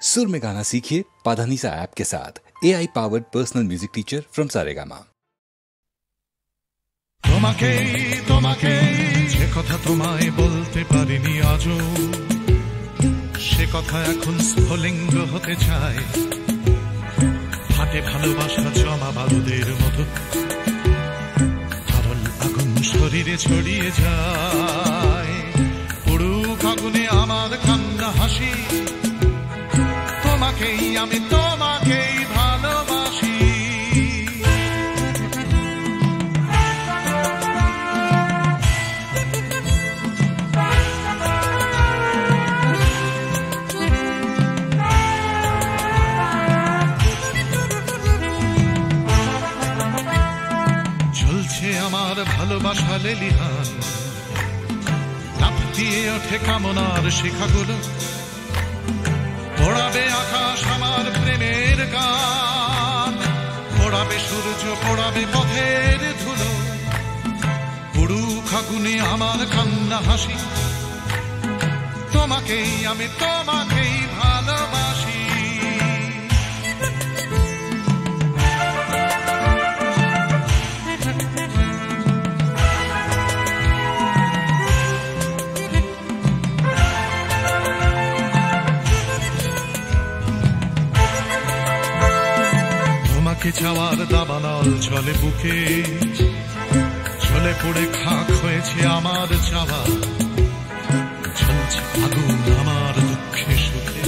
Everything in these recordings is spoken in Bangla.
सुर में गाना सीखिए पाधानीसा ऐप के साथ। AI powered personal music teacher from Saregama. যে কথা তোমায় বলতে পারিনি আজও, সে কথা এখন স্ফুলিঙ্গ হতে চায়। হাতে ভালোবাসা জমা বারুদের মতো তরল আগুন শরীরে ছড়িয়ে যায়। পুড়ুক আগুনে আমার কান্না হাসি, তোমাকেই আমি তোমাকেই ভালোবাসি। চলছে আমার ভালোবাসা লেলিহান, লাফ দিয়ে ওঠে কামনার শিখাগুলো, পোড়াবে আকাশ আমার প্রেমের গান, পোড়াবে সূর্য পোড়াবে পথের ধুলো। পুড়ুক আগুনে আমার কান্না হাসি, তোমাকেই আমি তোমাকেই ভালোবাসি। যাওয়ার দাবানল চলে বুকে, চলে পড়ে খাক হয়েছে আমার চাওয়া। চলছে আগুন আমার দুঃখে সুখে,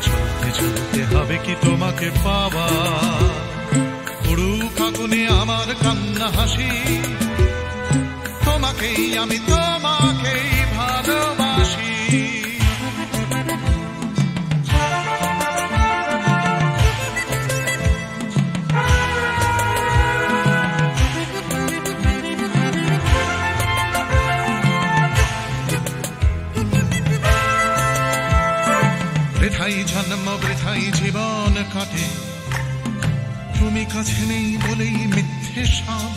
চলতে চলতে হবে কি তোমাকে পাওয়া। পুড়ুক আগুনে আমার কান্না হাসি, তোমাকেই আমি তোমাকেই ভালোবাসি। বৃথাই জন্ম বৃথাই জীবন কাটে, তুমি কাছে নেই বলেই মিথ্যে সব।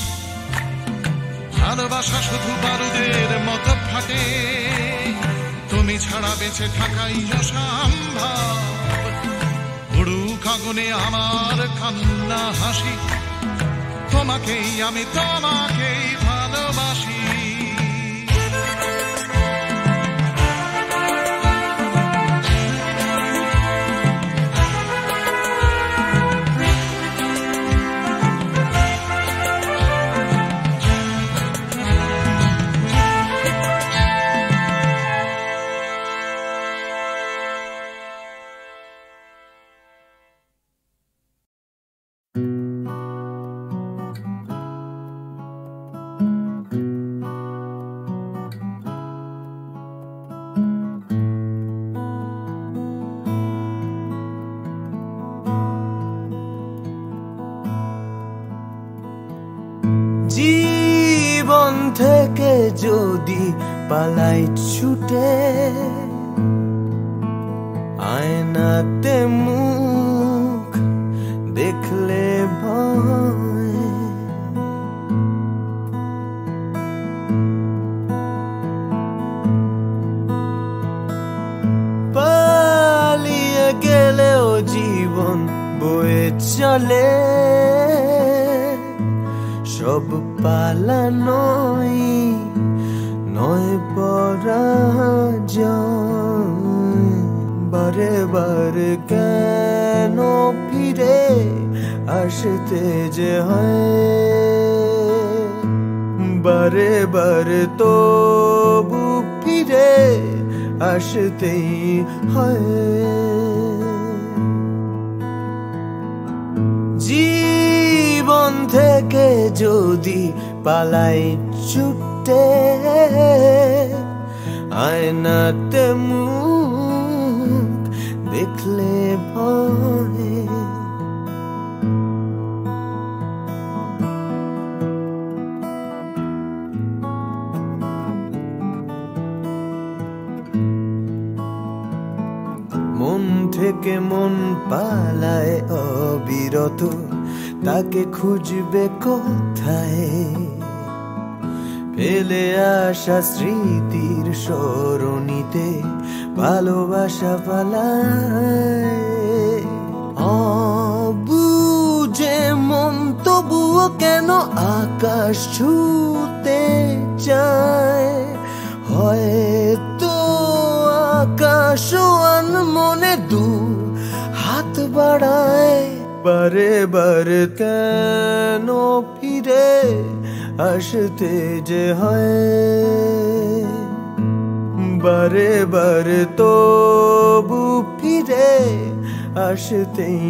ভালোবাসা শুধু বারুদের মতো ফাটে, তুমি ছাড়া বেঁচে থাকাই অসম্ভব। পুড়ুক আগুনে আমার কান্না হাসি, তোমাকেই আমি তোমাকেই ভালোবাসি। জীবন থেকে যদি পালাই ছুটে, আয়নাতে মুখ দেখলে ভয়। পালিয়ে গেলেও জীবন বয়ে চলে, সব পালানোই নয় পরাজয়। বারে বারে কেন ফিরে আসতে যে হয়, বারে বারে তবু ফিরে আসতেই হয়। জীবন থেকে যদি পালাই ছুটে, আয়নাতে মুখ দেখলে ভয়। মন থেকে মন পালায় অবিরত, তাকে খুঁজবে কোথায়। ফেলে আসা স্মৃতির সরণিতে ভালোবাসা পালায় অবুঝে মন তবুও কেন আকাশ ছুতে চায় হয়তো আকাশ মনে দু হাত বাড়ায় বারে বারে কেন ফিরে আসতে যে হয় বারে বারে তবু ফিরে আসতেই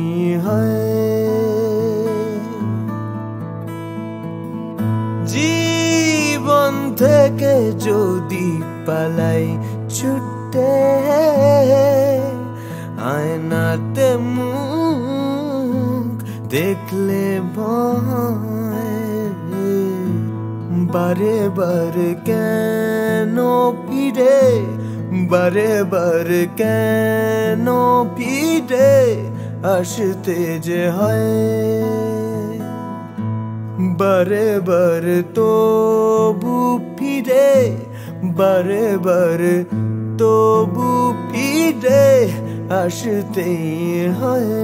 হয় জীবন থেকে যদি পালাই ছুটে আয়নাতে মুখ দেখলে ভয় বারে বারে কেন ফিরে বারে বারে কেন ফিরে আসতে যে হয় বারে বারে তবু ফিরে বারে বারে তবু ফিরে আসতেই হয়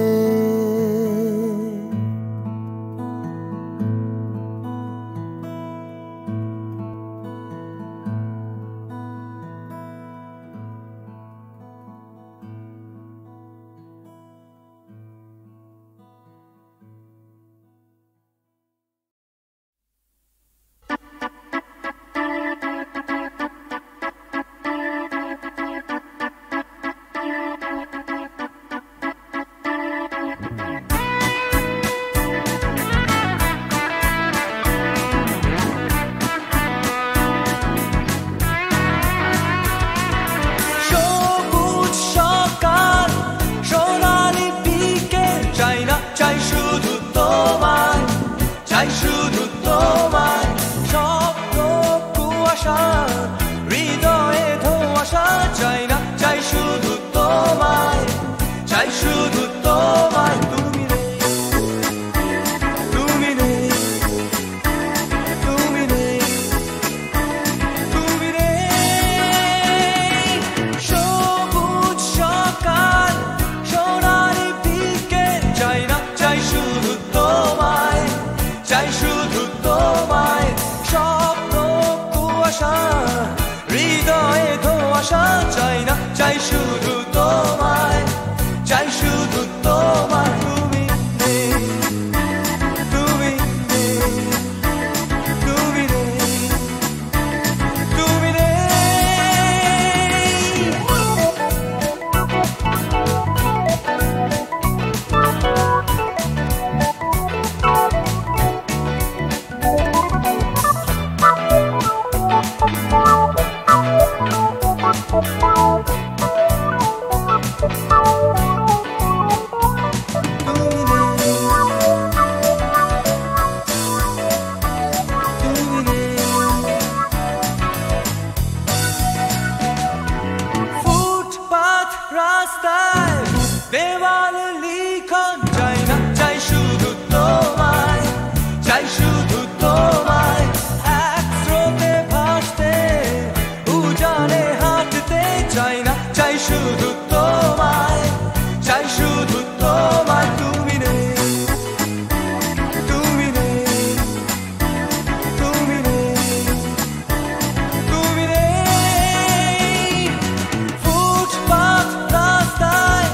ফুটপাত রাস্তায়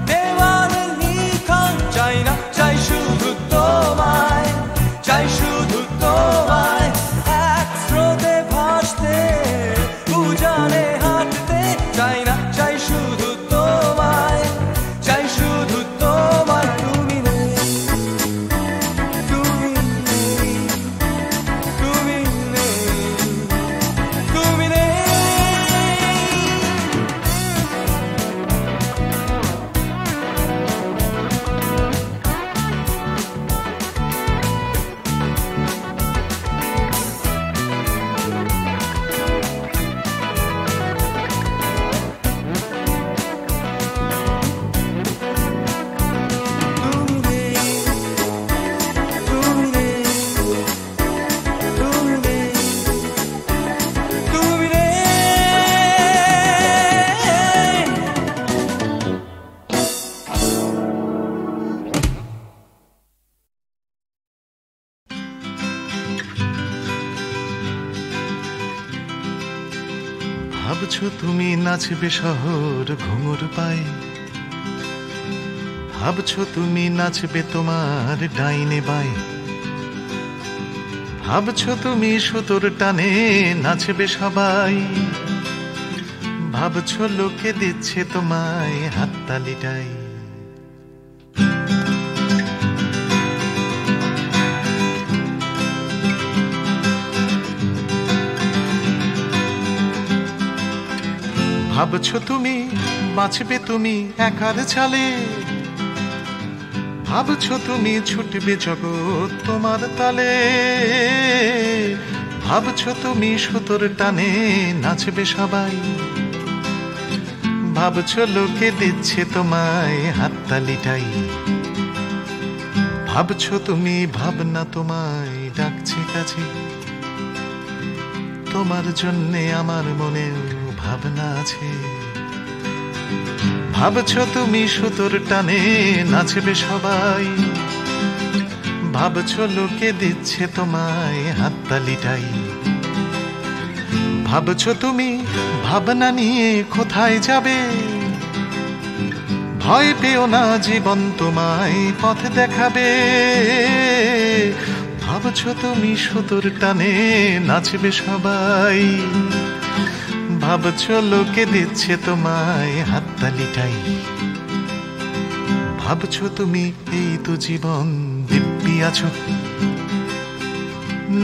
দেওয়াল ভাবছো তুমি নাচবে শহর ঘুঙুর পায়ে, ভাবছো তুমি নাচবে তোমার ডাইনে বায়ে, ভাবছো তুমি সুতোর টানে নাচবে সবাই, ভাবছো লোকে দিচ্ছে তোমায় হাততালিটাই। ভাবছো তুমি বাঁচবে তুমি একার চালে, ভাবছো তুমি ছুটবে জগৎ তোমার তালে, ভাবছো তুমি সুতোর টানে নাচবে সবাই, ভাবছো লোকে দিচ্ছে তোমায় হাততালিটাই। ভাবছো তুমি ভাবনা তোমায় ডাকছে কাছে, তোমার জন্যে আমার মনেও ভাবনা আছে। ভাবছো তুমি সুতোর টানে নাচবে সবাই, ভাবছো লোকে দিচ্ছে তোমায় হাততালিটাই। ভাবছো তুমি ভাবনা নিয়ে কোথায় যাবে, ভয় পেও না জীবন তোমায় পথ দেখাবে। ভাবছো তুমি সুতোর টানে নাচবে সবাই, ভাবছো লোকে দিচ্ছে তোমায় হাততালিটাই। ভাবছো তুমি এই তো জীবন দিব্যি আছো,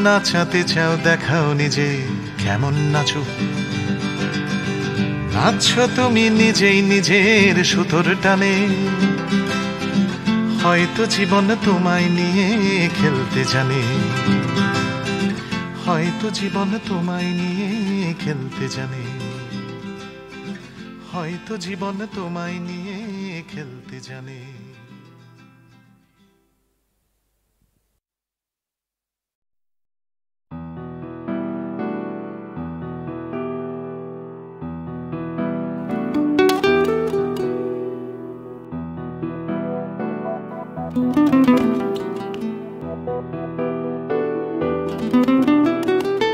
নাচাতে চাও দেখাও নিজে কেমন নাচো। নাচছো তুমি নিজেই নিজের সুতোর টানে, হয়তো জীবন তোমায় নিয়ে খেলতে জানে, হয়তো জীবন তোমায় নিয়ে খেলতে জানে, হয়তো জীবন তোমায় নিয়ে খেলতে জানে।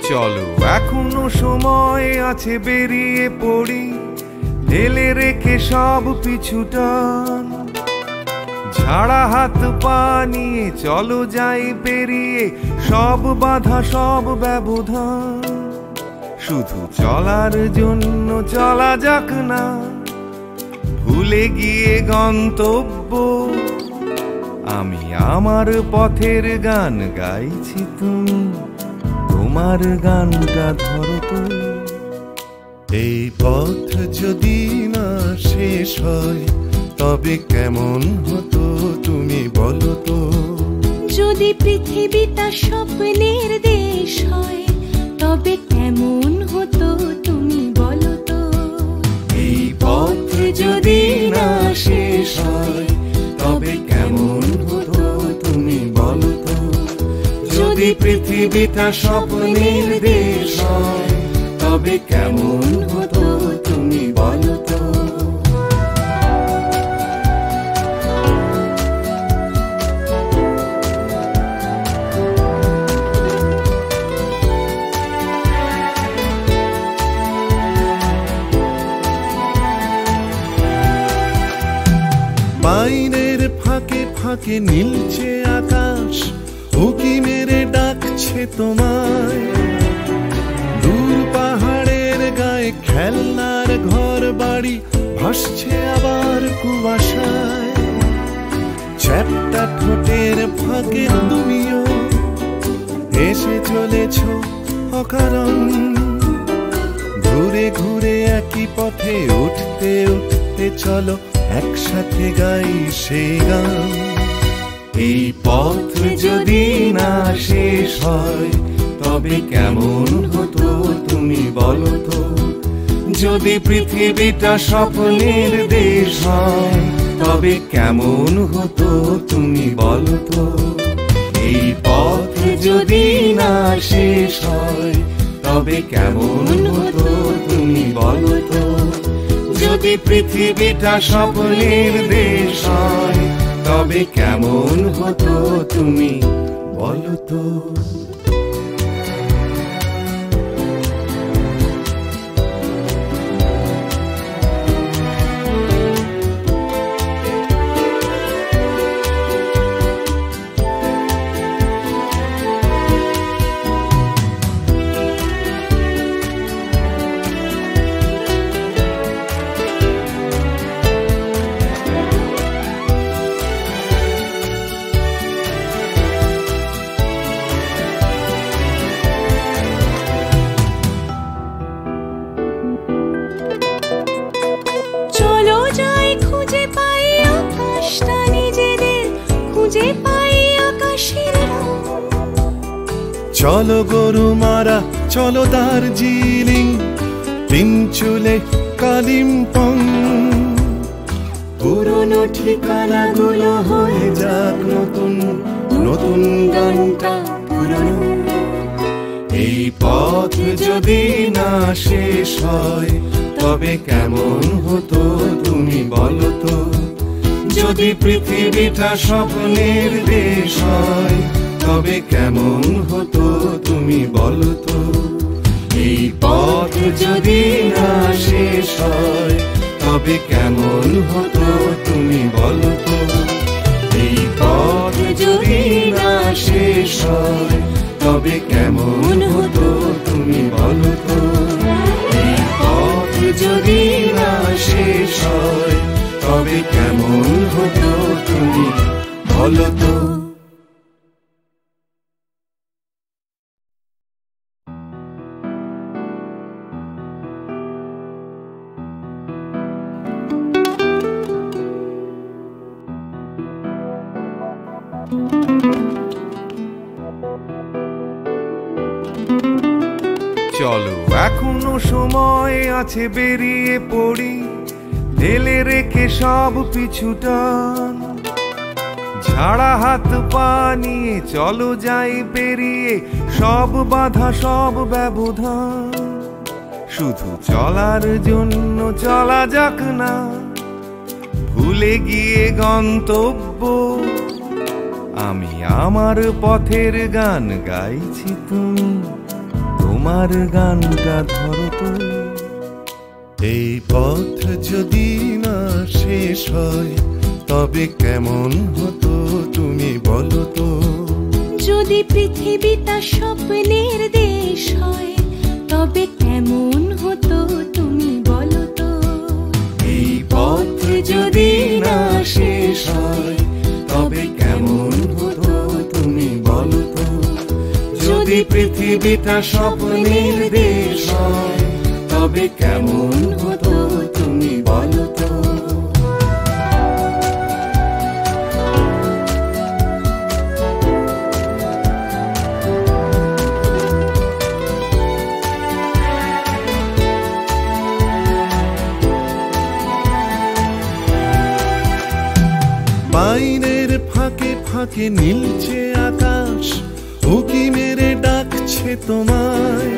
চলো এখনো সময় আছে, বেরিয়ে পড়ি ঢেলে রেখে সব পিছুটান। ঝাড়া হাত পা নিয়ে চলো যাই পেরিয়ে সব বাধা সব ব্যবধান। শুধু চলার জন্য চলা যাক না, ভুলে গিয়ে গন্তব্য। আমি আমার পথের গান গাইছি, তুমি তোমার গানটা ধরো তো। এই পথ যদি না শেষ হয় তবে কেমন হতো তুমি বলো তো। যদি পৃথিবীটা স্বপ্নের দেশ হয় তবে কেমন হতো তুমি বলো তো। এই পথ যদি না শেষ হয় তবে কেমন হতো তুমি বলো তো। যদি পৃথিবীটা স্বপ্নের দেশ হয় তবে কেমন হতো তুমি বলো তো। বাইরের ফাঁকে ফাঁকে নীলছে আকাশ, উকি মেরে ডাকছে তোমায়। দূর পাহাড়ের গায়ে খেলনার ঘর বাড়ি ভাসছে আবার কুয়াশায়। চ্যাপ্টা ঠোঁটের ফাঁকে তুমিও এসে চলেছ অকারণ। ঘুরে ঘুরে একই পথে উঠতে উঠতে চলো একসাথে গাই সেই গান। এই পথ যদি না শেষ হয় তবে কেমন হতো তুমি বলো তো। যদি পৃথিবীটা স্বপ্নের দেশ হয় তবে কেমন হতো তুমি বলো তো। এই পথ যদি না শেষ হয় তবে কেমন হতো তুমি বলো তো। যদি পৃথিবীটা স্বপ্নের দেশ হয় তবে কেমন হতো তুমি বলো তো। চলো গরুমারা চলো দার্জিলিং, তিনচুলে কালিম্পং, পুরনো ঠিকানাগুলো হয়ে যাক নতুন, নতুন গানটা পুরনো। এই পথ যদি না শেষ হয় তবে কেমন হতো তুমি বলো তো, যদি পৃথিবীটা স্বপ্নের দেশ হয় তবে কেমন হতো তুমি বলো তো। এই পথ যদি না শেষ হয় তবে কেমন হতো তুমি বলো তো। এই পথ যদি না শেষ হয় তবে কেমন হতো তুমি বলো তো। এই পথ যদি না শেষ হয় তবে কেমন হতো তুমি বলো তো। চলো এখনো সময় আছে, বেরিয়ে পড়ি, ঢেলে রেখে সব পিছুটান। ঝাড়া হাত পা নিয়ে চলো যাই পেরিয়ে সব বাধা সব ব্যবধান। শুধু চলার জন্য চলা যাক না, ভুলে গিয়ে গন্তব্য। আমি আমার পথের গান গাইছি, তুমি তোমার গানটা ধরো তো। এই পথ যদি না শেষ হয় তবে কেমন হতো তুমি বলো তো। যদি পৃথিবীটা স্বপ্নের দেশ হয় তবে কেমন হতো তুমি বলো তো। এই পথ যদি না শেষ হয় তবে কেমন হতো তুমি বলো তো। যদি পৃথিবীটা স্বপ্নের দেশ হয় তবে কেমন হতো তুমি বলো তো। পাইনের ফাঁকে ফাঁকে নীলছে আকাশ, উকি মেরে ডাকছে তোমায়।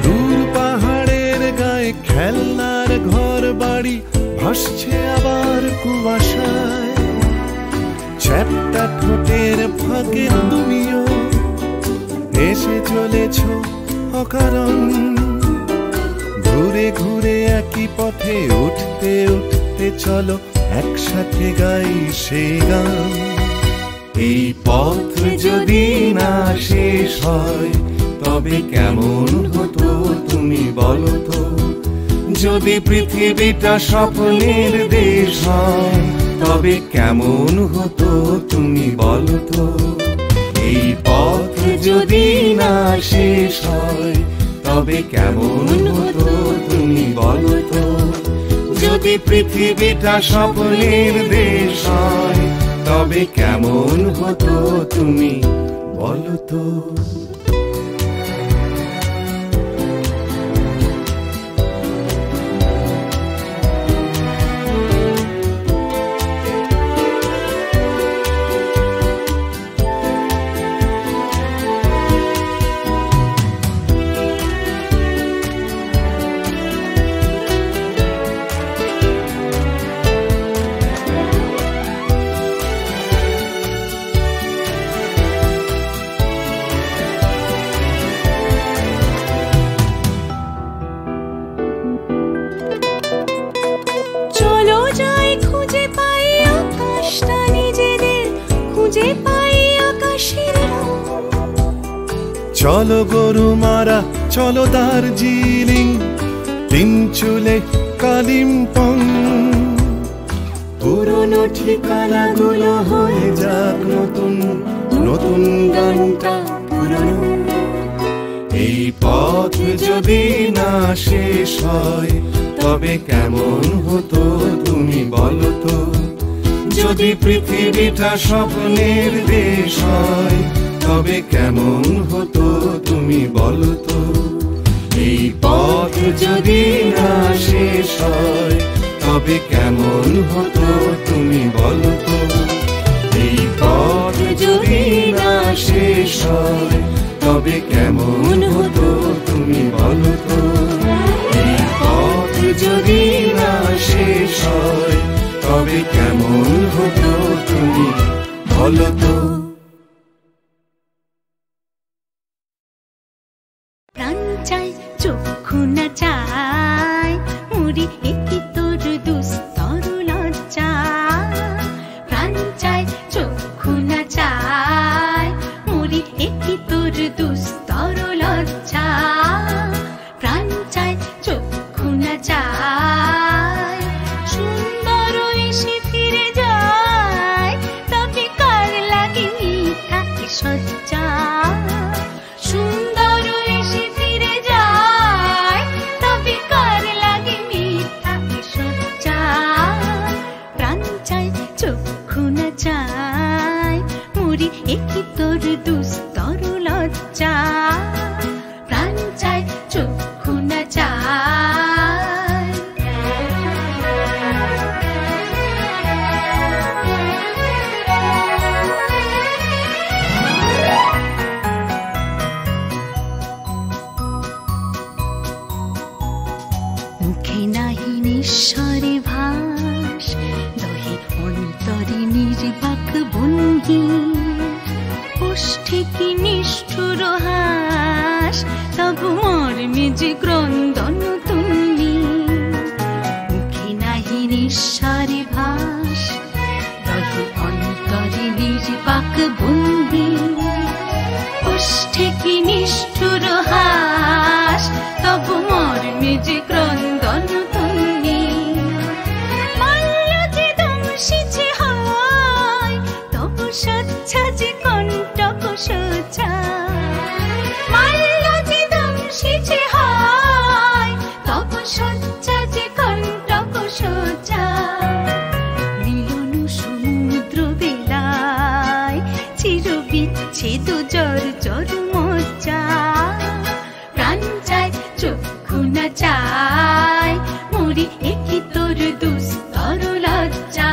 দূর পাহাড়ের গায়ে খেলনার ঘর বাড়ি ভাসছে আবার কুয়াশায়। চ্যাপ্টা ঠোঁটের ফাঁকে তুমিও এসে চলেছ অকারণ। ঘুরে ঘুরে একই পথে উঠতে উঠতে চলো একসাথে গাই সেই গান। এই পথ যদি না শেষ হয় তবে কেমন হতো তুমি বলো তো। যদি পৃথিবীটা স্বপ্নের দেশ হয় তবে কেমন হতো তুমি বলো তো। এই পথ যদি না শেষ হয় তবে কেমন হতো তুমি বলো তো। যদি পৃথিবীটা স্বপ্নের দেশ হয় তবে কেমন হতো তুমি বলো তো। চলো গরুমারা চলো দার্জিলিং, তিনচুলে কালিম্পং, পুরনো ঠিকানাগুলো হয়ে যাক নতুন, নতুন গানটা পুরনো। এই পথ যদি না শেষ হয় তবে কেমন হতো তুমি বলো তো। যদি পৃথিবীটা স্বপ্নের দেশ হয় তবে কেমন হতো তুমি বলো তো। এই পথ যদি না শেষ হয় তবে কেমন হতো তুমি বলো তো। এই পথ যদি না শেষ হয় তবে কেমন হতো তুমি বলো তো। এই পথ যদি না শেষ হয় তবে কেমন হতো তুমি বলো তো। প্রাণ চাই চক্ষু না চাই মুড়ি একটি তোর দুস্তর লজ্জা। প্রাণ চাই চক্ষু না চাই মুড়ি একটি তোর দুস্তর লজ্জা। প্রাণ চাই চক্ষু না চাই সুন্দর এসে ফিরে যায় তবে কার লাগে মিথ্যা সজ্জা। সুন্দর এসে ফিরে যায় তবে কার লাগে মিথ্যা সজ্জা। প্রাণ চাই চক্ষু না চাই মুড়ি একটি তোর দুস্তর লজ্জা। প্রাণ চাই চক্ষু না চাই। মুখে নাহি নিঃস্বরে ভাস দহে অন্তরে নির্বাক ভঙ্গি। ওষ্ঠে কি নিষ্ঠুর হাস তবু মর্মে যে ক্রন্দন তুমি। মুখে নাহি নিঃস্বরে ভাস দহে অন্তরে নির্বাক ভঙ্গি। ওষ্ঠে কি নিষ্ঠুর হাস তবু মর্মে যে ক্রন্দন তুমি। মাল্য যে দংশিছে হয় তবু সচ্ছা যে কণ্টক সোজা। মাল্য যে দংশিছে হয় তবু সচ্ছা যে কণ্টক সোজা। মিলন সমুদ্র বেলায় চির বিচ্ছেদ জর জর মজ্জা। প্রাণ চাই চক্ষু না চাই মুড়ি একই তোর দুস্তর লজ্জা।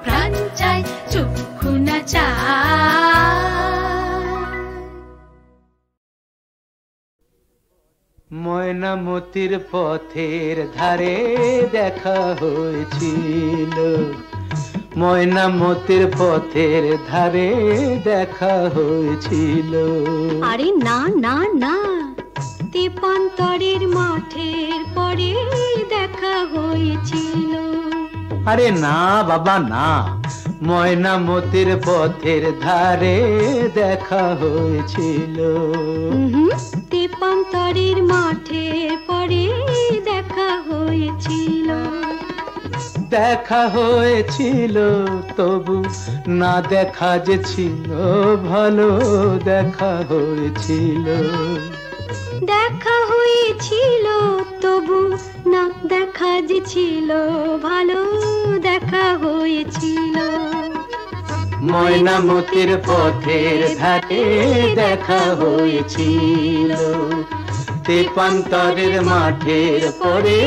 প্রাণ চাই চক্ষু না চাই। ময়নামতির পথের ধারে দেখা হয়েছিল। ময়নামতির পথের ধারে দেখা হয়েছিল। আরে না না না, তেপান্তরের মাঠের পরে দেখা হয়েছিল। আরে না বাবা না, ময়নামতির পথের ধারে দেখা হয়েছিল। তেপান্তরের মাঠের পরে দেখা হয়েছিল। দেখা হয়েছিল তবু না দেখা যে ছিল ভালো। দেখা হয়েছিল, দেখা হয়েছিল তবু না দেখা যে ছিল ভালো। দেখা হয়েছিল। ময়নামতির পথের ধারে দেখা হয়েছিল। তেপান্তরের মাঠের পরে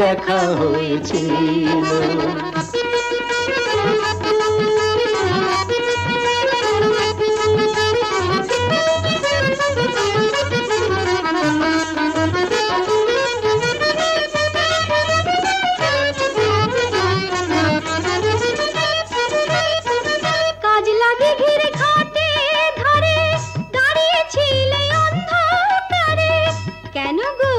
দেখা হয়েছিল। কাজ লাগে ঘিরে ঘাটে ধরে দাঁড়িয়েছিলে অন্ধকারে। কেন গো?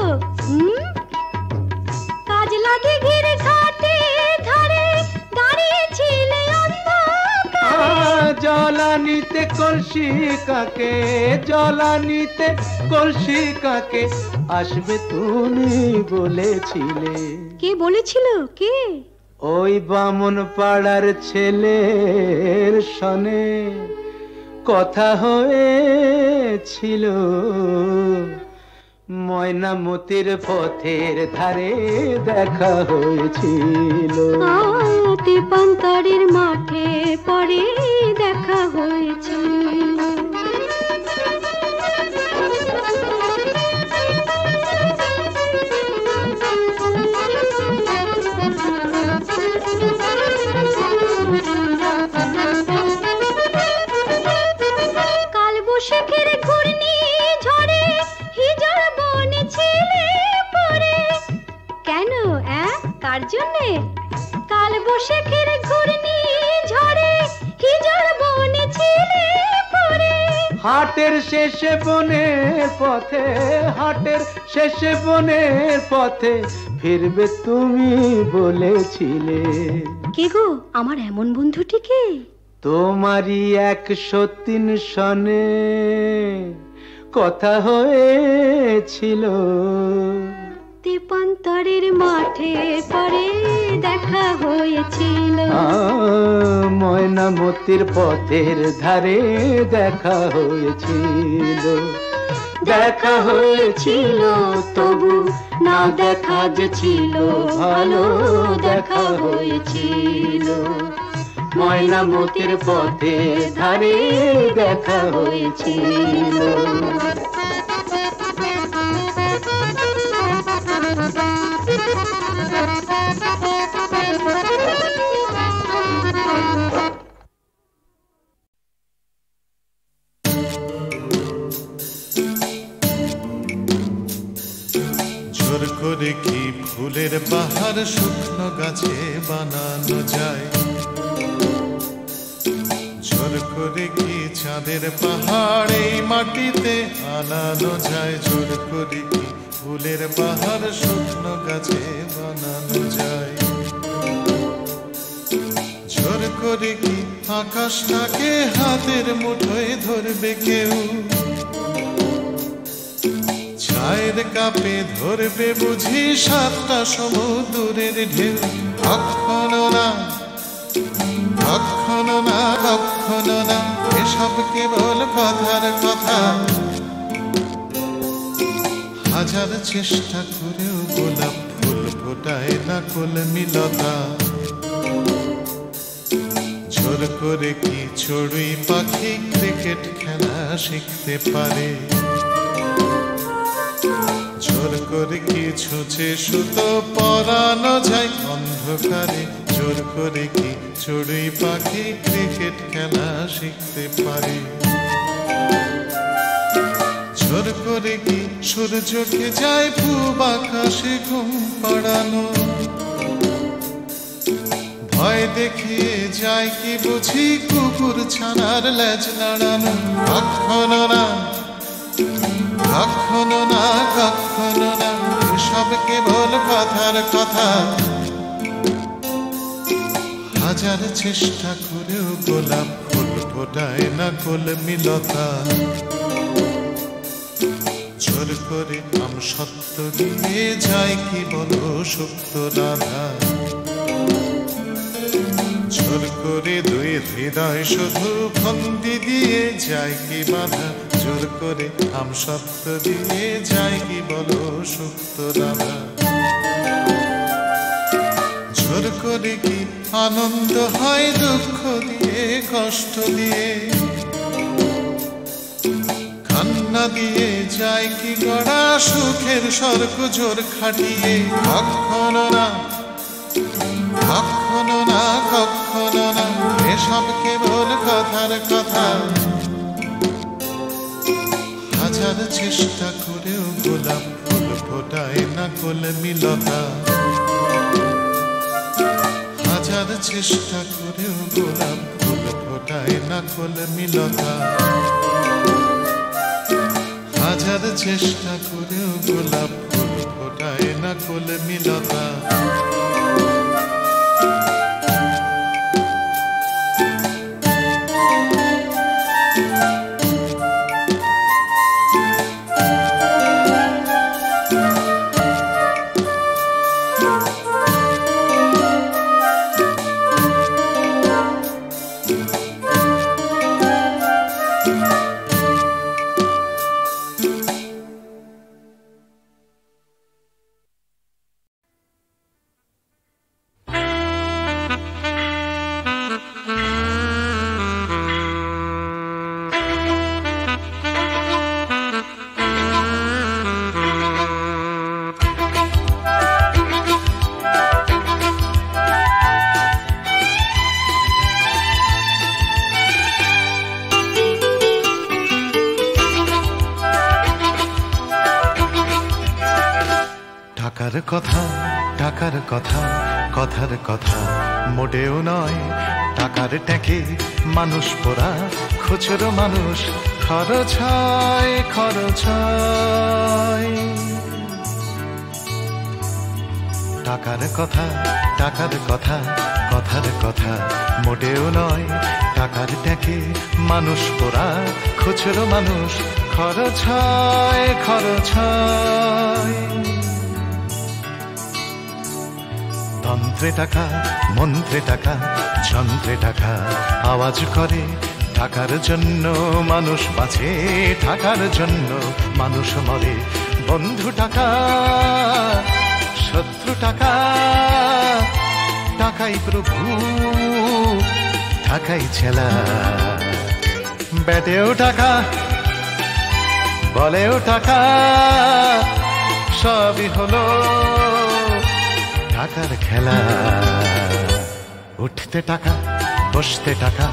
কাজ লাগে ঘিরে ঘাটে ধরে দাঁড়িয়েছিলে অন্ধকারে। জলানিতে কলসি কাকে, জলানিতে কলসি কাকে আসবে তুমি বলেছিলে। কে বলেছিল? কে? ওই বামন পাড়ার ছেলের সনে কথা হয়েছিল। ময়নামতির পথের ধারে দেখা হয়েছিল। তেপান্তরের মাঠে পরে দেখা হয়েছিল। কাল বৈশাখের ঘূর্ণি ঝড়ে হিজড় বনে ছিলে পড়ে। হাটের শেষে বনের পথে, হাটের শেষে বনের পথে ফিরবে তুমি বলেছিলে। কে গো আমার এমন বন্ধুটিকে? তোমারই 103 সনে কথা হয়েছিল। তেপান্তরের মাঠে পরে দেখা হয়েছিল। ময়নামতির পথের ধারে দেখা হয়েছিল। দেখা হয়েছিল তবু না দেখা যে ছিল ভালো। দেখা হয়েছিল ময়নামতির পথের ধারে দেখা হয়েছিল। জোর করে কি ফুলের বাহার শুকনো গাছে বানানো যায়? জোর করে কি চাঁদের পাহাড় এই মাটিতে আনানো যায়? জোর করে কি ফুলের বাহার শুকনো গাছে বানানো যায়? জোর করে কি আকাশটাকে হাতের মুঠোয় ধরবে কেউ? ছায়ের কাপে ধরবে বুঝি 7টা সমুদ্রের ঢেউ? কখনো না, কখনো না, কখনো না, এসব কেবল কথার কথা। হাজার চেষ্টা করেও গোলাপ ফুল ফোটায় না কলমিলতা। জোর করে কি চড়ুই পাখি ক্রিকেট খেলা শিখতে পারে? জোর করে কি ছুঁচে সুতো পরানো যায় অন্ধকারে? জোর করে কি চড়ুই পাখি ক্রিকেট খেলা শিখতে পারে? জোর করে কি সূর্যকে যায় পূব আকাশে ঘুম পাড়ানো? ভয় দেখিয়ে যায় কি বুঝি কুকুর ছানার লেজ নাড়ানো? কখনো না, কখনো না, কখনো না, এসব কেবল কথার কথা। হাজার চেষ্টা করেও গোলাপ ফুল ফোটায় না কলমিলতা। জোর করে আম সত্য দিয়ে যায় কি বলো সুপ্ত রাধা? জোর করে দুই হৃদয় শুধু ফন্দি দিয়ে যায় কি বাধা? জোর করে আম সত্য দিয়ে যায় কি বলো সুপ্ত রাধা? জোর করে কি আনন্দ হয় দুঃখ দিয়ে কষ্ট দিয়ে? কান্না দিয়ে যায় কি গড়া সুখের স্বর্গ জোর খাটিয়ে? কখনো না, কখনো না, কখনো না, এসব কেবল কথার কথা। হাজার চেষ্টা করেও গোলাপ ফুল ফোটায় না কলমিলতা। হাজার চেষ্টা করেও গোলাপ ফুল ফোটায় না কলমিলতা। হাজার চেষ্টা করেও গোলাপ ফুল ফোটায় না কলমিলতা। টাকার কথা, টাকার কথা, কথার কথা। মোটেও নয় টাকার ট্যাঁকে মানুষ পোড়া, খুচরো মানুষ খরচ হয় খরচ হয়। টাকার কথা টাকার কথা কথার কথা মোটেও নয় টাকার ট্যাঁকে মানুষ পোড়া, খুচরো মানুষ খরচ হয় খরচ হয়। তন্ত্রে টাকা মন্ত্রে টাকা যন্ত্রে টাকা আওয়াজ করে, টাকার জন্য মানুষ বাঁচে, টাকার জন্য মানুষ মরে। বন্ধু টাকা শত্রু টাকা, টাকাই প্রভু টাকাই ছেলা। ব্যাটেও টাকা বলেও টাকা, সবই হলো টাকার খেলা। উঠতে টাকা বসতে টাকা,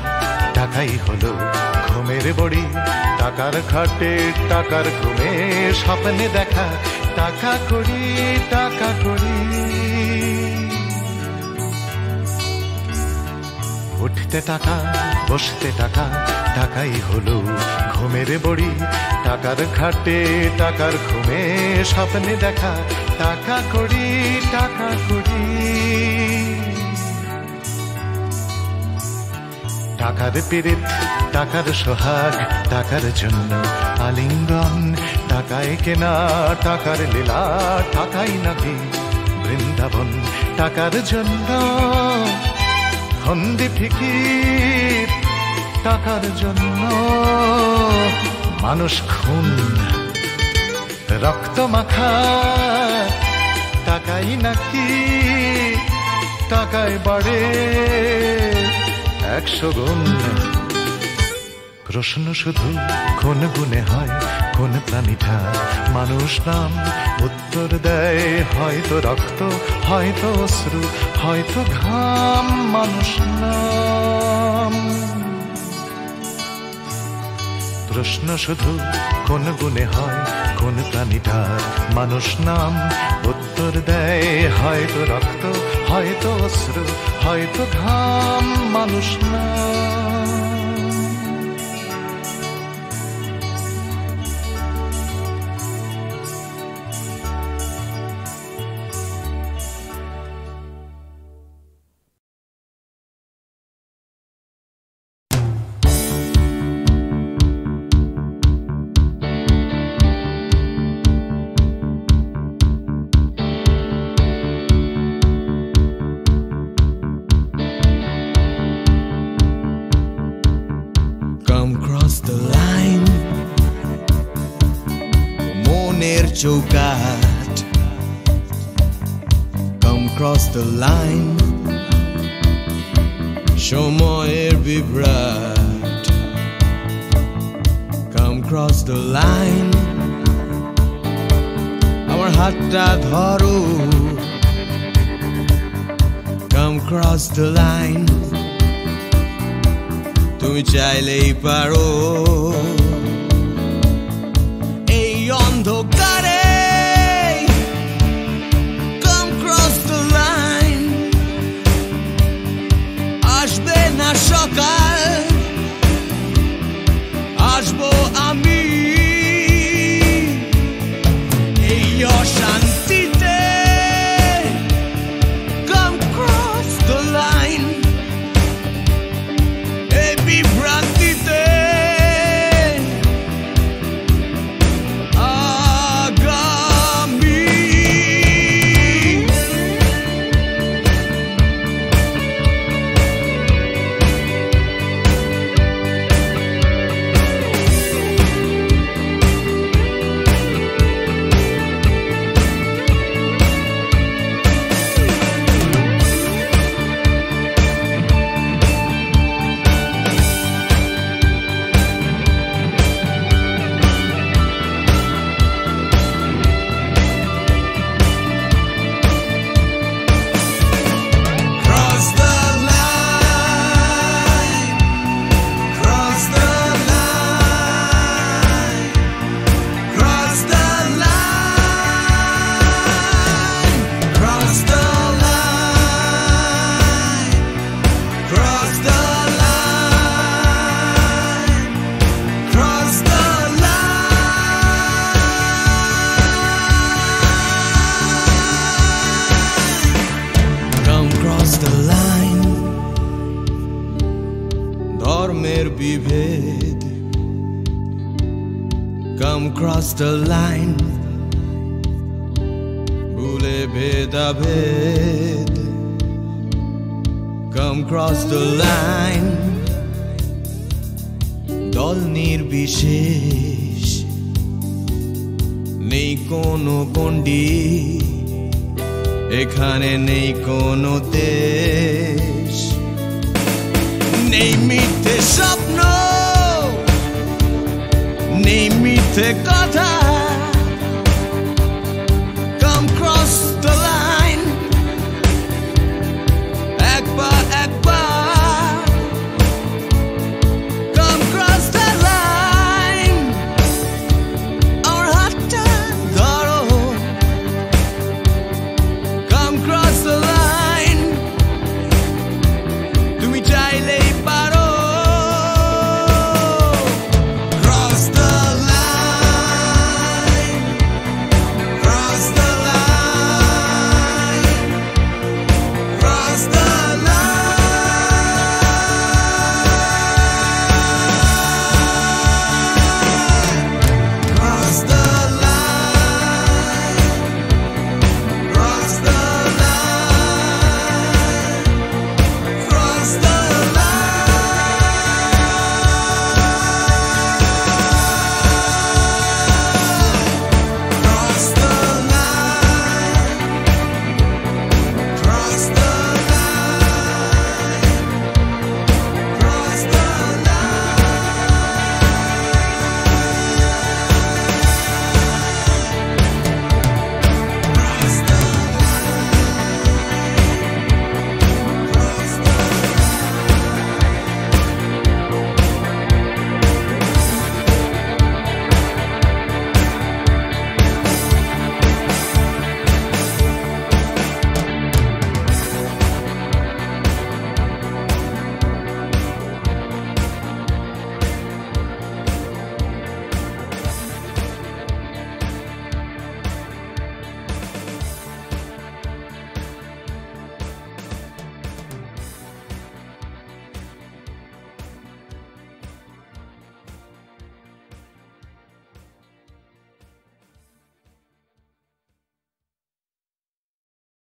টাকাই হলো ঘুমের বড়ি। টাকার খাটে টাকার ঘুমে স্বপ্নে দেখা, টাকা করি টাকা করি। উঠতে টাকা বসতে টাকা, টাকাই হলো ঘুমের বড়ি। টাকার খাটে টাকার ঘুমে স্বপ্নে দেখা, টাকা করি টাকা করি। টাকার পীড়িত টাকার সোহাগ, টাকার জন্য আলিঙ্গন। টাকায় কেনা টাকার লীলা, টাকাই নাকি বৃন্দাবন। টাকার জন্য ফন্দি ফিকির, টাকার জন্য মানুষ খুন রক্ত মাখা। টাকাই নাকি টাকায় বাড়ে 100 গুণ। প্রশ্ন শুধু কোন গুণে হয়, কোন প্রাণীটা মানুষ নাম? উত্তর দেয় হয়তো রক্ত, হয়তো অশ্রু, হয়তো ঘাম। মানুষ নাম। প্রশ্ন শুধু কোন গুণে হয়, কোন প্রাণীটার মানুষ নাম? উত্তর দেয় হয়তো রক্ত, হয়তো অশ্রু, হয়তো ঘাম। মানুষ নাম। চৌকাঠ, come cross the line, সময়ের বিভ্রাট, come cross the line, আমার হাতটা ধরো, come cross the line, তুমি চাইলেই পারো এই অন্ধকারে come cross the line, আসবে না সকাল, আসবো আমি এই অশান্তিতে come cross the line, এই বিভ্রান্তিতে বিভেদ come cross the line ভুলে ভেদাভেদ come cross the line দল নির্বিশেষ নেই কোনো গণ্ডি এখানে নেই কোনো দেশ